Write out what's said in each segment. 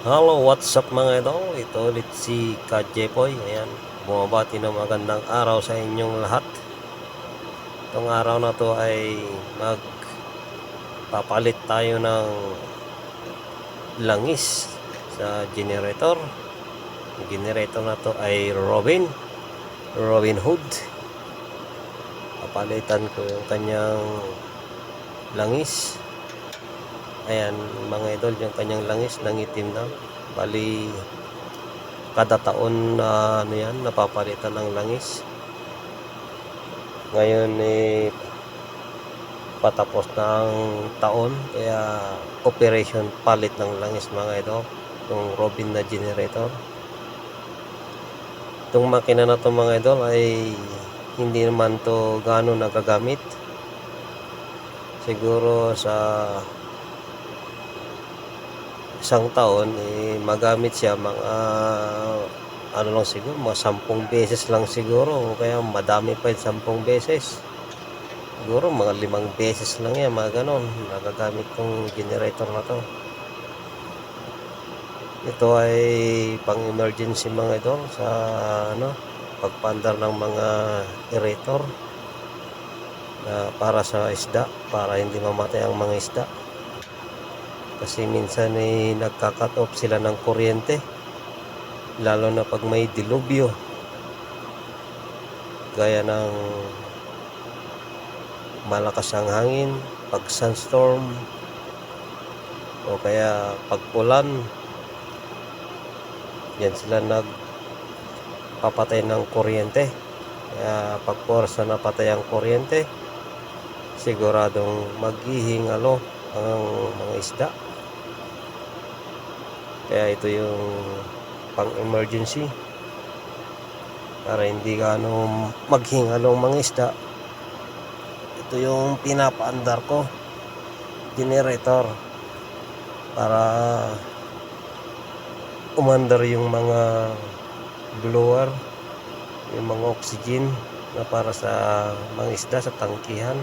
Hello, what's up mga idol? Ito ulit si Kajepoy. Ayan, bumabati ng magandang araw sa inyong lahat. Itong araw na to ay magpapalit tayo ng langis sa generator. Ang generator na to ay Robin Hood. Papalitan ko yung kanyang langis. Ayan mga idol, yung kanyang langis nangitim na. Bali kada taon na yan, napapalitan ng langis. Ngayon patapos ng taon, kaya operation palit ng langis mga idol, itong Robin na generator. Itong makina na to mga idol ay hindi naman to gaano nagagamit. Siguro sa isang taon magamit siya mga ano lang siguro, mga 10 beses lang siguro, o kaya madami pa yung 10 beses. Siguro mga 5 beses lang yan, mga ganon nagagamit tong generator na to. Ito ay pang emergency mga idol sa pagpandar ng mga aerator na para sa isda, para hindi mamatay ang mga isda. Kasi minsan nagka-cut off sila ng kuryente, lalo na pag may dilubyo gaya ng malakas ang hangin, pag sandstorm, o kaya pag ulan. Yan sila nagpapatay ng kuryente. Kaya pag oras na napatay ang kuryente, siguradong maghihingalo ang mga isda. Kaya ito yung pang emergency para hindi gaano maghingalo ang mga isda. Ito yung pinapaandar ko, generator, para umandar yung mga blower, yung mga oxygen na para sa mga isda sa tangkihan.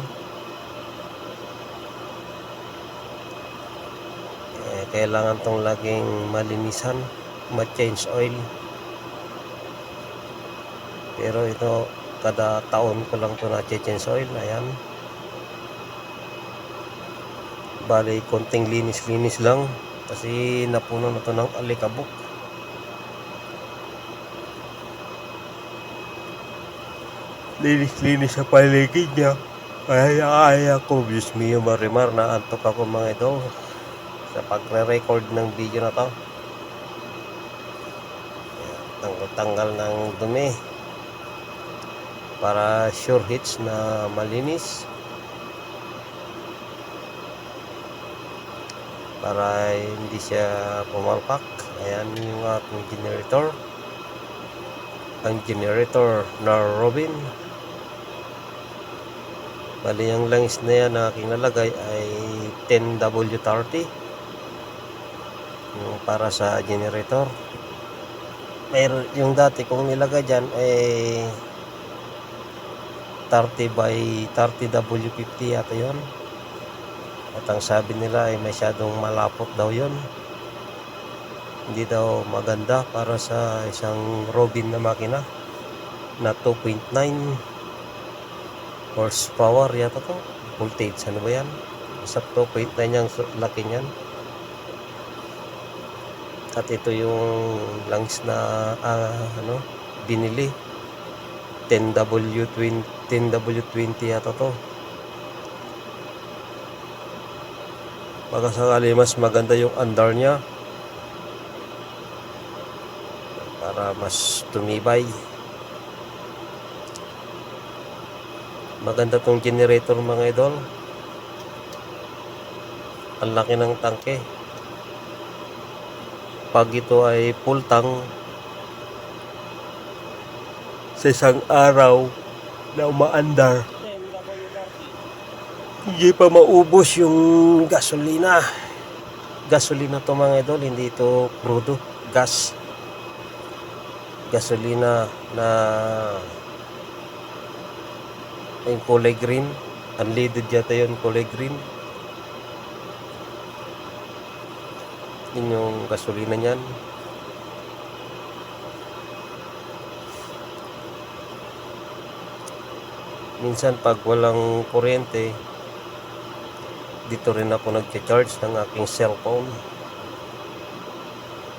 Kailangan tong laging malinisan, ma-change oil. Pero ito kada taon ko lang to na-change oil. Ayan, bali konting linis lang kasi napuno na to ng alikabok. Linis sa paligid niya. Ay ako, Diyos mio, marimar, na antok ako mga idol sa pagre-record ng video na to. Tanggal ng dumi para sure hits na malinis, para hindi siya pumalpak. Ayan yung ating generator, ang generator na Robin. Bali yung langis na yan na aking nalagay ay 10W30 yung para sa generator. Meron yung dati kong nilagay dyan ay 30/30W50 yata yun. At ang sabi nila ay masyadong malapot daw yun, hindi daw maganda para sa isang Robin na makina na 2.9 horsepower yata to, voltage, ano ba yan, sa 2.9 yung laki niyan. At ito yung langis na binili, 10W20 yata to. Baka sakali mas maganda yung andar niya para mas tumibay. Maganda tong generator mga idol. Ang laki ng tangke. Pag ito ay full tank, sa isang araw na umaandar, hindi pa maubos yung gasolina to mga idol. Hindi ito crudo, gasolina na yung kulay green, unleaded yata yun, kulay green. Yun yung gasolina niyan. Minsan pag walang kuryente, dito rin ako nag-charge ng aking cellphone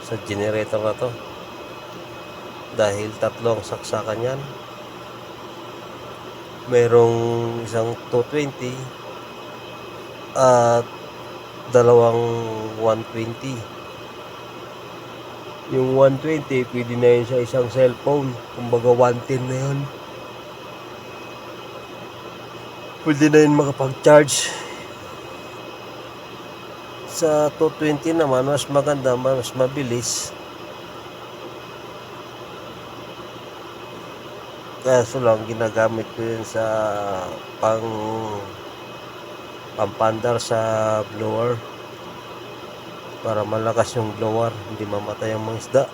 sa generator na to. Dahil tatlo ang saksakan yan. Merong isang 220 at dalawang 120. Yung 120 pwede na yun sa isang cellphone, kumbaga 110 na yun. Pwede na yun makapag-charge. Sa 220 naman, mas maganda, mas mabilis. Kaso lang, ginagamit ko yun sa pampandar sa blower. Para malakas yung blower, hindi mamatay ang mga isda.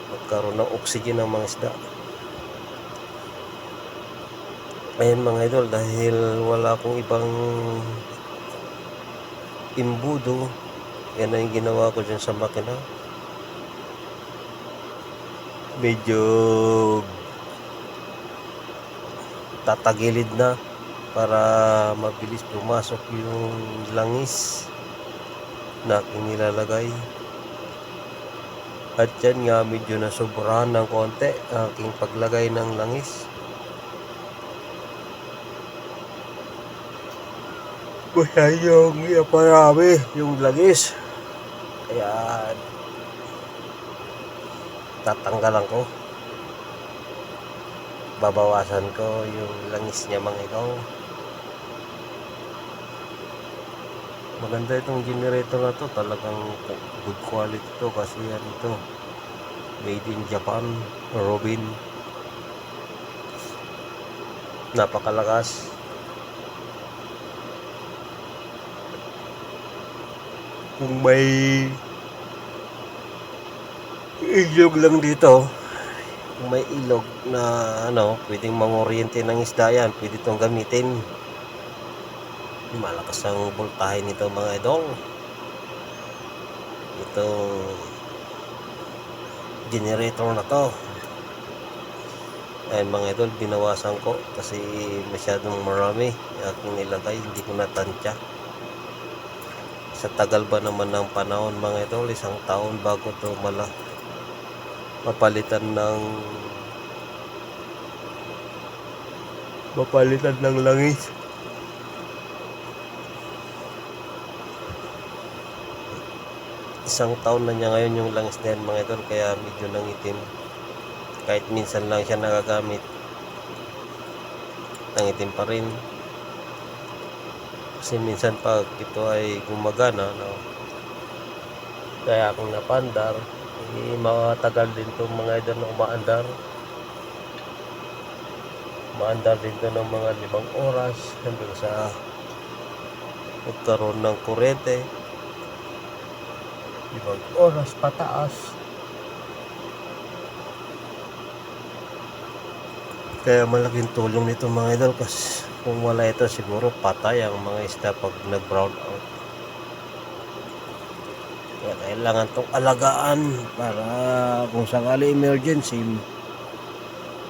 Magkaroon ng oxygen ang mga isda. Ayan mga idol, dahil wala akong ibang imbudo, yan na yung ginawa ko dyan sa makina. Medyo tatagilid na para mabilis pumasok yung langis na aking nilalagay. At yan nga, medyo nasobrahan ng konti aking paglagay ng langis. Kaya yung parami yung langis, kaya tatanggalan ko, babawasan ko yung langis niya mga ikaw. Maganda itong generator na to, talagang good quality to, kasi yan ito made in Japan, Robin. Napakalakas. Kung may ilog lang dito, kung may ilog na pwedeng mangoryente ng isda yan, pwede itong gamitin. Malakas ang voltahe nito mga idol. Itong generator na to. Ayan mga idol, binawasan ko kasi masyadong marami aking nilagay, hindi ko natansya. Sa tagal ba naman ng panahon mga idol, isang taon bago to mapalitan ng langis. Isang taon na niya ngayon yung langis na yan mga idol, kaya medyo nangitim. Kahit minsan lang siya nagagamit, nangitim pa rin. Kasi minsan pag ito ay gumagana, kaya kung napandar, matagal din itong mga idol na umaandar. Maandar din ito ng mga 5 oras hanggang sa magkaroon ng kuryente. 5 oras pataas. Kaya malaking tulong nito mga idol, kasi kung wala ito siguro patay ang mga isda pag nag-brown out. Kaya kailangan itong alagaan para kung sakali emergency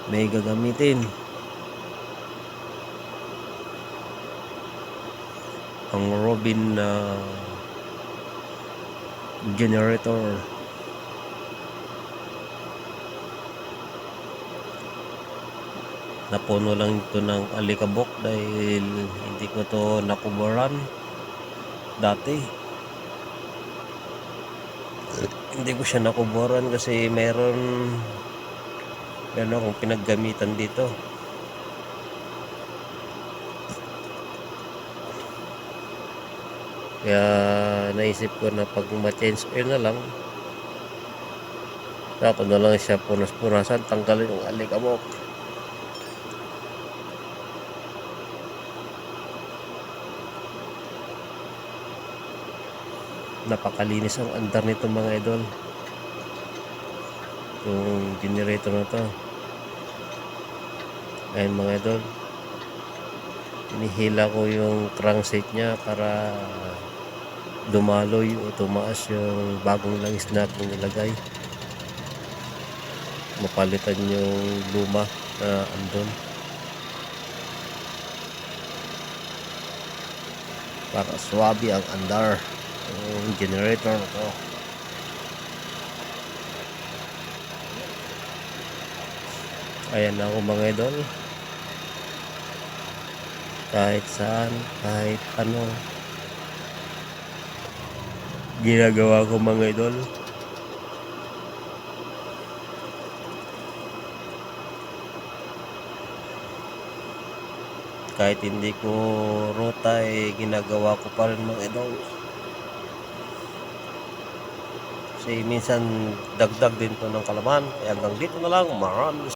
may gagamitin. Ang Robin na generator. Napuno lang ito ng alikabok dahil hindi ko to nakubaran dati. Hindi ko siya nakubaran kasi meron akong pinaggamitan dito. Kaya naisip ko na pag ma-change oil na lang, ako na lang siya punas-punasan, tanggalin yung alikabok. Napakalinis ang andar nito mga idol, yung generator na to. Ayun mga idol, inihila ko yung crankshaft nya para dumaloy o tumaas yung bagong langis na akong nilagay, mapalitan yung luma na andun para swabe ang andar yung generator na to. Ayan na ako mga idol, kahit saan, kahit ano ginagawa ko mga idol. Kahit hindi ko ruta ginagawa ko pa rin mga idol, kasi minsan dagdag din to ng kalaman. Kaya hanggang dito na lang, maraming